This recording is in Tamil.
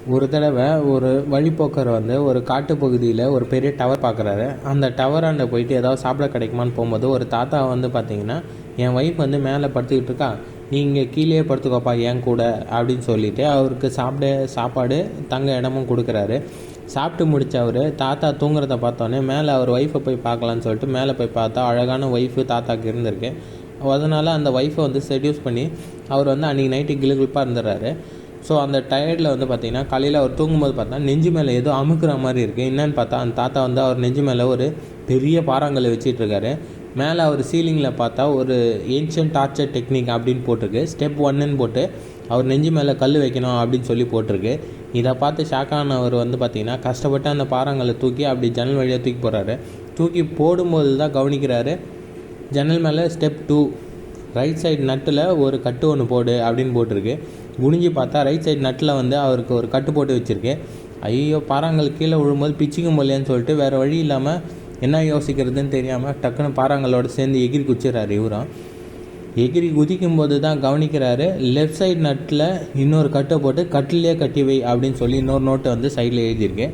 ஒரு தடவை ஒரு வழிப்போக்கர் வந்து ஒரு காட்டுப்பகுதியில் ஒரு பெரிய டவர் பார்க்குறாரு. அந்த டவராண்ட போயிட்டு ஏதாவது சாப்பிட கிடைக்குமான்னு போகும்போது ஒரு தாத்தா வந்து பார்த்தீங்கன்னா, என் ஒய்ஃப் வந்து மேலே படுத்துக்கிட்டு இருக்கா, நீங்கள் கீழே படுத்துக்கோப்பா என் கூட அப்படின்னு சொல்லிட்டு அவருக்கு சாப்பாடு தங்க இடமும் கொடுக்குறாரு. சாப்பிட்டு முடிச்ச அவர் தாத்தா தூங்குறத பார்த்தோன்னே மேலே அவர் ஒய்ஃபை போய் பார்க்கலான்னு சொல்லிட்டு மேலே போய் பார்த்தா அழகான ஒய்ஃபு தாத்தாக்கு இருந்திருக்கு. அதனால் அந்த ஒய்ஃபை வந்து செட்யூஸ் பண்ணி அவர் வந்து அன்றைக்கி நைட்டு கிளுகிழுப்பாக இருந்துடுறாரு. ஸோ அந்த டயர்டில் வந்து பார்த்திங்கன்னா காலையில் அவர் தூங்கும்போது பார்த்தா நெஞ்சு மேலே ஏதோ அமுக்குற மாதிரி இருக்குது. என்னென்னு பார்த்தா அந்த தாத்தா வந்து அவர் நெஞ்சு மேலே ஒரு பெரிய பாறாங்கல்லை வச்சிட்ருக்காரு. மேலே அவர் சீலிங்கில் பார்த்தா ஒரு ஏன்ஷியன்ட் டார்ச்சர் டெக்னிக் அப்படின்னு போட்டிருக்கு. ஸ்டெப் 1ன்னு போட்டு அவர் நெஞ்சு மேலே கல் வைக்கணும் அப்படின்னு சொல்லி போட்டிருக்கு. இதை பார்த்து ஷாக்கானவர் வந்து பார்த்திங்கன்னா கஷ்டப்பட்டு அந்த பாறாங்கல்லை தூக்கி அப்படி ஜன்னல் வழியாக தூக்கி போடுறாரு. தூக்கி போடும்போது தான் கவனிக்கிறாரு, ஜன்னல் மேலே ஸ்டெப் 2 ரைட் சைடு நட்டில் ஒரு கட்டு ஒன்று போடு அப்படின்னு போட்டிருக்கு. குனிஞ்சு பார்த்தா ரைட் சைடு நட்டில் வந்து அவருக்கு ஒரு கட்டு போட்டு வச்சுருக்கு. ஐயோ, பாறாங்கல் கீழே விழும்போது பிச்சுக்கும் போலையான்னு சொல்லிட்டு வேறு வழி இல்லாமல் என்ன யோசிக்கிறதுன்னு தெரியாமல் டக்குன்னு பாறாங்கலோடு சேர்ந்து எகிரி குச்சிடுறாரு. இவரும் எகிரி குதிக்கும்போது தான் கவனிக்கிறாரு, லெஃப்ட் சைடு நட்டில் இன்னொரு கட்டை போட்டு கட்டிலே கட்டி வை அப்படின்னு சொல்லி இன்னொரு நோட்டை வந்து சைடில் எழுதியிருக்கு.